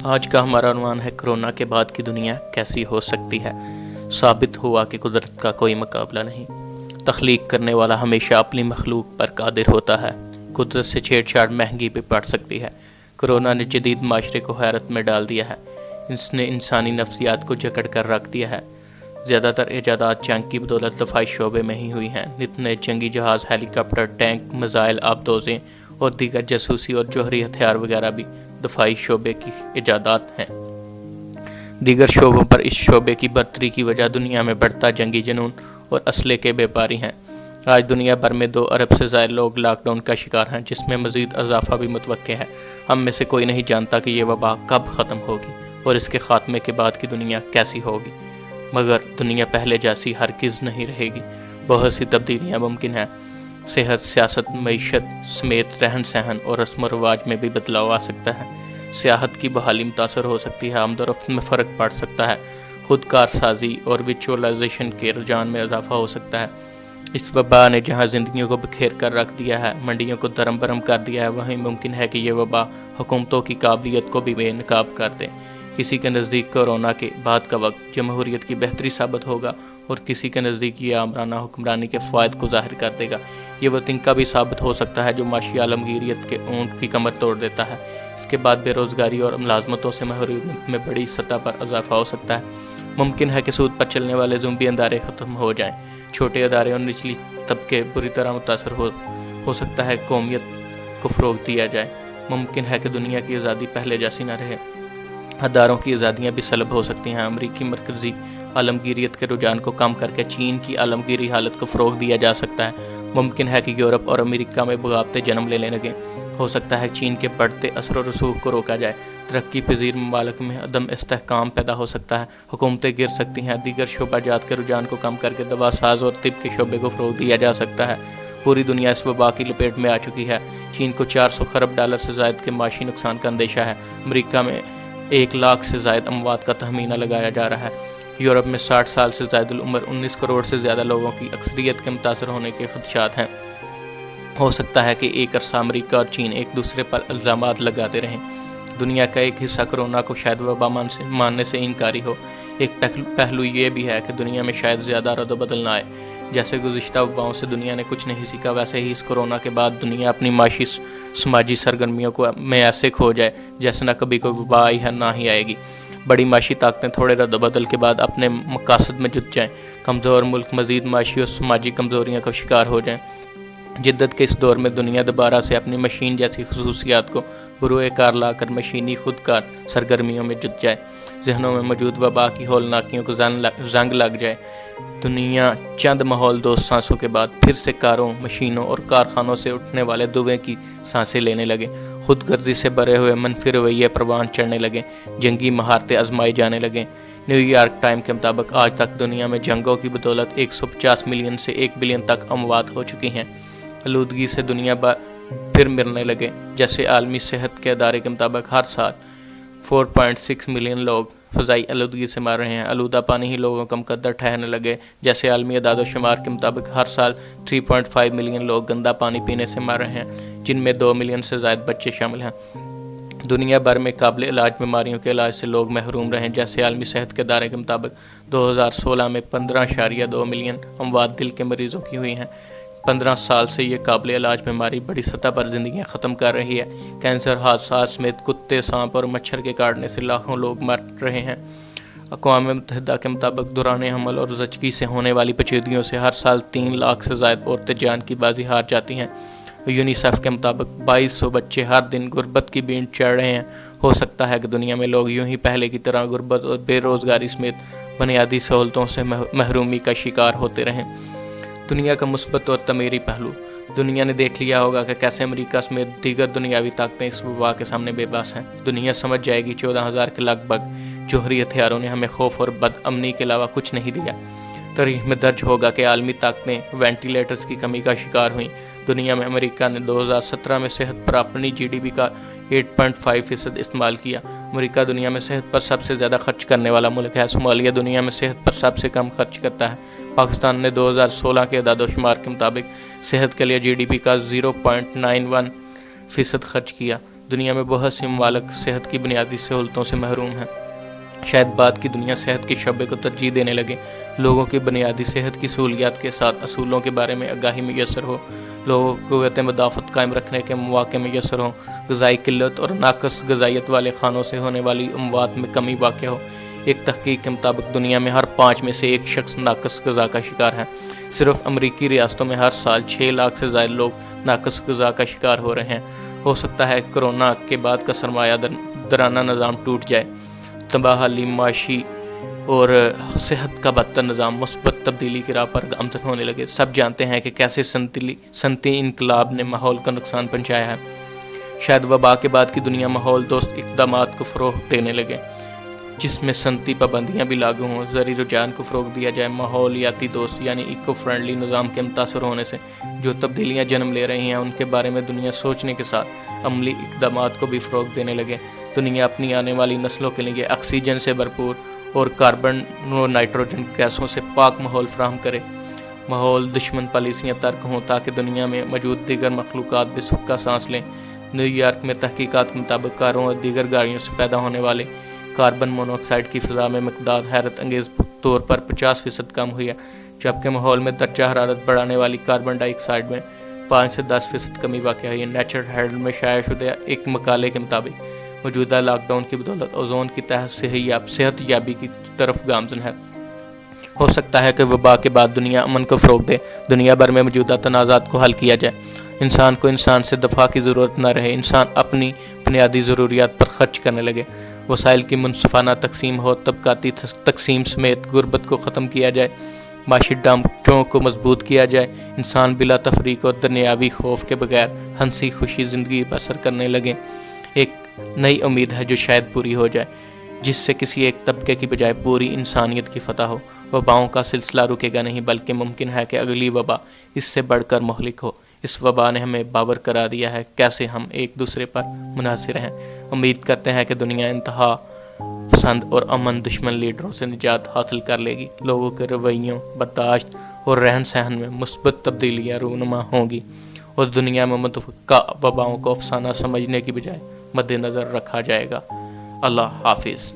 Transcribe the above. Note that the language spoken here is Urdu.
آج کا ہمارا عنوان ہے کرونا کے بعد کی دنیا کیسی ہو سکتی ہے۔ ثابت ہوا کہ قدرت کا کوئی مقابلہ نہیں۔ تخلیق کرنے والا ہمیشہ اپنی مخلوق پر قادر ہوتا ہے۔ قدرت سے چھیڑ چھاڑ مہنگی بھی پڑ سکتی ہے۔ کرونا نے جدید معاشرے کو حیرت میں ڈال دیا ہے۔ اس نے انسانی نفسیات کو جکڑ کر رکھ دیا ہے۔ زیادہ تر ایجادات جنگ کی بدولت دفاعی شعبے میں ہی ہوئی ہیں۔ نت نئے جنگی جہاز، ہیلی کاپٹر، ٹینک، میزائل، آبدوزیں اور دیگر جاسوسی اور جوہری ہتھیار وغیرہ بھی دفاعی شعبے کی ایجادات ہیں۔ دیگر شعبوں پر اس شعبے کی برتری کی وجہ دنیا میں بڑھتا جنگی جنون اور اسلحے کے بیپاری ہیں۔ آج دنیا بھر میں 2 ارب سے زائد لوگ لاک ڈاؤن کا شکار ہیں، جس میں مزید اضافہ بھی متوقع ہے۔ ہم میں سے کوئی نہیں جانتا کہ یہ وبا کب ختم ہوگی اور اس کے خاتمے کے بعد کی دنیا کیسی ہوگی، مگر دنیا پہلے جیسی ہرگز نہیں رہے گی۔ بہت سی تبدیلیاں ممکن ہیں۔ صحت، سیاست، معیشت سمیت رہن سہن اور رسم و رواج میں بھی بدلاؤ آ سکتا ہے۔ سیاحت کی بحالی متاثر ہو سکتی ہے، آمد و رفت میں فرق پڑ سکتا ہے، خود کار سازی اور ویچوئلائزیشن کے رجحان میں اضافہ ہو سکتا ہے۔ اس وبا نے جہاں زندگیوں کو بکھیر کر رکھ دیا ہے، منڈیوں کو درم برم کر دیا ہے، وہیں ممکن ہے کہ یہ وبا حکومتوں کی قابلیت کو بھی بے نقاب کر دے۔ کسی کے نزدیک کورونا کے بعد کا وقت جمہوریت کی بہتری ثابت ہوگا اور کسی کے نزدیک یہ آمرانہ حکمرانی کے فوائد کو ظاہر کر دے گا۔ یہ وہ تنکا بھی ثابت ہو سکتا ہے جو معاشی عالمگیریت کے اونٹ کی کمر توڑ دیتا ہے۔ اس کے بعد بے روزگاری اور ملازمتوں سے محرومیت میں بڑی سطح پر اضافہ ہو سکتا ہے۔ ممکن ہے کہ سود پر چلنے والے زومبی ادارے ختم ہو جائیں، چھوٹے ادارے اور نچلی طبقے بری طرح متاثر ہو سکتا ہے، قومیت کو فروغ دیا جائے۔ ممکن ہے کہ دنیا کی آزادی پہلے جیسی نہ رہے، اداروں کی آزادیاں بھی سلب ہو سکتی ہیں۔ امریکی مرکزی عالمگیریت کے رجحان کو کم کر کے چین کی عالمگیری حالت کو فروغ دیا جا سکتا ہے۔ ممکن ہے کہ یورپ اور امریکہ میں بغاوتیں جنم لینے لگیں۔ ہو سکتا ہے چین کے بڑھتے اثر و رسوخ کو روکا جائے۔ ترقی پذیر ممالک میں عدم استحکام پیدا ہو سکتا ہے، حکومتیں گر سکتی ہیں۔ دیگر شعبہ جات کے رجحان کو کم کر کے دوا ساز اور طب کے شعبے کو فروغ دیا جا سکتا ہے۔ پوری دنیا اس وبا کی لپیٹ میں آ چکی ہے۔ چین کو $400 خرب سے زائد کے معاشی نقصان کا اندیشہ ہے۔ امریکہ میں 1 لاکھ سے زائد اموات کا تخمینہ لگایا جا رہا ہے۔ یورپ میں 60 سال سے زائد العمر 19 کروڑ سے زیادہ لوگوں کی اکثریت کے متاثر ہونے کے خدشات ہیں۔ ہو سکتا ہے کہ ایک عرصہ امریکہ اور چین ایک دوسرے پر الزامات لگاتے رہیں۔ دنیا کا ایک حصہ کرونا کو شاید وبا ماننے سے انکاری ہو۔ ایک پہلو یہ بھی ہے کہ دنیا میں شاید زیادہ رد و بدل نہ آئے۔ جیسے گزشتہ وباؤں سے دنیا نے کچھ نہیں سیکھا، ویسے ہی اس کرونا کے بعد دنیا اپنی معاشی سماجی سرگرمیوں میں ایسے کھو جائے جیسے نہ کبھی کوئی وبا آئی ہے نہ ہی آئے گی۔ بڑی معاشی طاقتیں تھوڑے رد و بدل کے بعد اپنے مقاصد میں جٹ جائیں، کمزور ملک مزید معاشی اور سماجی کمزوریوں کا شکار ہو جائیں۔ جدت کے اس دور میں دنیا دوبارہ سے اپنی مشین جیسی خصوصیات کو بروئے کار لا کر مشینی خود کار سرگرمیوں میں جٹ جائے، ذہنوں میں موجود وبا کی ہولناکیوں کو زنگ لگ جائے۔ دنیا چند ماحول دوست سانسوں کے بعد پھر سے کاروں، مشینوں اور کارخانوں سے اٹھنے والے دھوئیں کی سانسیں لینے لگے، خود غرضی سے بھرے ہوئے منفی رویے پروان چڑھنے لگے، جنگی مہارتیں آزمائی جانے لگیں۔ نیو یارک ٹائم کے مطابق آج تک دنیا میں جنگوں کی بدولت 150 ملین سے 1 بلین تک اموات ہو چکی ہیں۔ آلودگی سے دنیا پھر مرنے لگے۔ جیسے عالمی صحت کے ادارے کے مطابق ہر سال 4.6 ملین لوگ فضائی آلودگی سے مر رہے ہیں۔ آلودہ پانی ہی لوگوں کا مقدر ٹھہرنے لگے۔ جیسے عالمی اعداد و شمار کے مطابق ہر سال 3.5 ملین لوگ گندا پانی پینے سے مر رہے ہیں، جن میں 2 ملین سے زائد بچے شامل ہیں۔ دنیا بھر میں قابل علاج بیماریوں کے علاج سے لوگ محروم رہے۔ جیسے عالمی صحت کے ادارے کے مطابق 2016 میں 15.2 ملین اموات دل کے مریضوں کی ہوئی ہیں۔ 15 سال سے یہ قابل علاج بیماری بڑی سطح پر زندگیاں ختم کر رہی ہے۔ کینسر، حادثات سمیت کتے، سانپ اور مچھر کے کاٹنے سے لاکھوں لوگ مر رہے ہیں۔ اقوام متحدہ کے مطابق دوران حمل اور زچگی سے ہونے والی پیچیدگیوں سے ہر سال 3 لاکھ سے زائد عورتیں جان کی بازی ہار جاتی ہیں۔ یونیسیف کے مطابق 2200 بچے ہر دن غربت کی بینٹ چڑھ رہے ہیں۔ ہو سکتا ہے کہ دنیا میں لوگ یوں ہی پہلے کی طرح غربت اور بے روزگاری سمیت بنیادی سہولتوں سے محرومی کا شکار ہوتے رہیں۔ دنیا کا مثبت اور تعمیری پہلو۔ دنیا نے دیکھ لیا ہوگا کہ کیسے امریکہ سمیت دیگر دنیاوی طاقتیں اس وبا کے سامنے بے بس ہیں۔ دنیا سمجھ جائے گی 14,000 کے لگ بھگ جوہری ہتھیاروں نے ہمیں خوف اور بد امنی کے علاوہ کچھ نہیں دیا۔ تاریخ میں درج ہوگا کہ عالمی طاقتیں وینٹیلیٹرز کی کمی کا شکار ہوئیں۔ دنیا میں امریکہ نے 2017 میں صحت پر اپنی جی ڈی پی کا 8.5% استعمال کیا۔ امریکہ دنیا میں صحت پر سب سے زیادہ خرچ کرنے والا ملک ہے۔ صومالیہ دنیا میں صحت پر سب سے کم خرچ کرتا ہے۔ پاکستان نے 2016 کے اعداد و شمار کے مطابق صحت کے لیے جی ڈی پی کا 0.91% خرچ کیا۔ دنیا میں بہت سے ممالک صحت کی بنیادی سہولتوں سے محروم ہیں۔ شاید بعد کی دنیا صحت کے شعبے کو ترجیح دینے لگے، لوگوں کی بنیادی صحت کی سہولیات کے ساتھ اصولوں کے بارے میں آگاہی میسر ہو، لوگوں کو قوت مدافعت قائم رکھنے کے مواقع میسر ہوں، غذائی قلت اور ناقص غذائیت والے خانوں سے ہونے والی اموات میں کمی واقع ہو۔ ایک تحقیق کے مطابق دنیا میں ہر 5 میں سے ایک شخص ناقص غذا کا شکار ہے۔ صرف امریکی ریاستوں میں ہر سال 6 لاکھ سے زائد لوگ ناقص غذا کا شکار ہو رہے ہیں۔ ہو سکتا ہے کرونا کے بعد کا سرمایہ دارانہ نظام ٹوٹ جائے، تباہی، معاشی اور صحت کا بدتر نظام مثبت تبدیلی کی راہ پر گامزن ہونے لگے۔ سب جانتے ہیں کہ کیسے صنعتی انقلاب نے ماحول کو نقصان پہنچایا ہے۔ شاید وبا کے بعد کی دنیا ماحول دوست اقدامات کو فروغ دینے لگے، جس میں صنعتی پابندیاں بھی لاگو ہوں، زرعی رجحان کو فروغ دیا جائے، ماحولیاتی دوست یعنی ایکو فرینڈلی نظام کے متاثر ہونے سے جو تبدیلیاں جنم لے رہی ہیں ان کے بارے میں دنیا سوچنے کے ساتھ عملی اقدامات کو بھی فروغ دینے لگے۔ دنیا اپنی آنے والی نسلوں کے لیے آکسیجن سے بھرپور اور کاربن و نائٹروجن گیسوں سے پاک ماحول فراہم کرے، ماحول دشمن پالیسیاں ترک ہوں تاکہ دنیا میں موجود دیگر مخلوقات بھی سکھ کا سانس لیں۔ نیو یارک میں تحقیقات کے مطابق کاروں اور دیگر گاڑیوں سے پیدا ہونے والے کاربن مونو آکسائیڈ کی فضا میں مقدار حیرت انگیز طور پر 50% کم ہوئی ہے، جبکہ ماحول میں درجہ حرارت بڑھانے والی کاربن ڈائی آکسائیڈ میں 5 سے 10% کمی واقع ہوئی ہے۔ نیچر ہیرلڈ میں شائع شدہ ایک مقالے کے مطابق موجودہ لاک ڈاؤن کی بدولت اوزون کی تہ صحت یابی کی طرف گامزن ہے۔ ہو سکتا ہے کہ وبا کے بعد دنیا امن کو فروغ دے، دنیا بھر میں موجودہ تنازعات کو حل کیا جائے، انسان کو انسان سے دفاع کی ضرورت نہ رہے، انسان اپنی بنیادی ضروریات پر خرچ کرنے لگے، وسائل کی منصفانہ تقسیم ہو، طبقاتی تقسیم سمیت غربت کو ختم کیا جائے، معاشی ڈھانچوں کو مضبوط کیا جائے، انسان بلا تفریق اور دنیاوی خوف کے بغیر ہنسی خوشی زندگی بسر کرنے لگے۔ ایک نئی امید ہے جو شاید پوری ہو جائے، جس سے کسی ایک طبقے کی بجائے پوری انسانیت کی فتح ہو۔ وباؤں کا سلسلہ رکے گا نہیں، بلکہ ممکن ہے کہ اگلی وبا اس سے بڑھ کر مہلک ہو۔ اس وبا نے ہمیں باور کرا دیا ہے کیسے ہم ایک دوسرے پر منحصر ہیں۔ امید کرتے ہیں کہ دنیا انتہا پسند اور امن دشمن لیڈروں سے نجات حاصل کر لے گی، لوگوں کے رویوں، برداشت اور رہن سہن میں مثبت تبدیلیاں رونما ہوں گی، اور دنیا میں متوقع وباؤں کو افسانہ سمجھنے کی بجائے مد نظر رکھا جائے گا۔ اللہ حافظ۔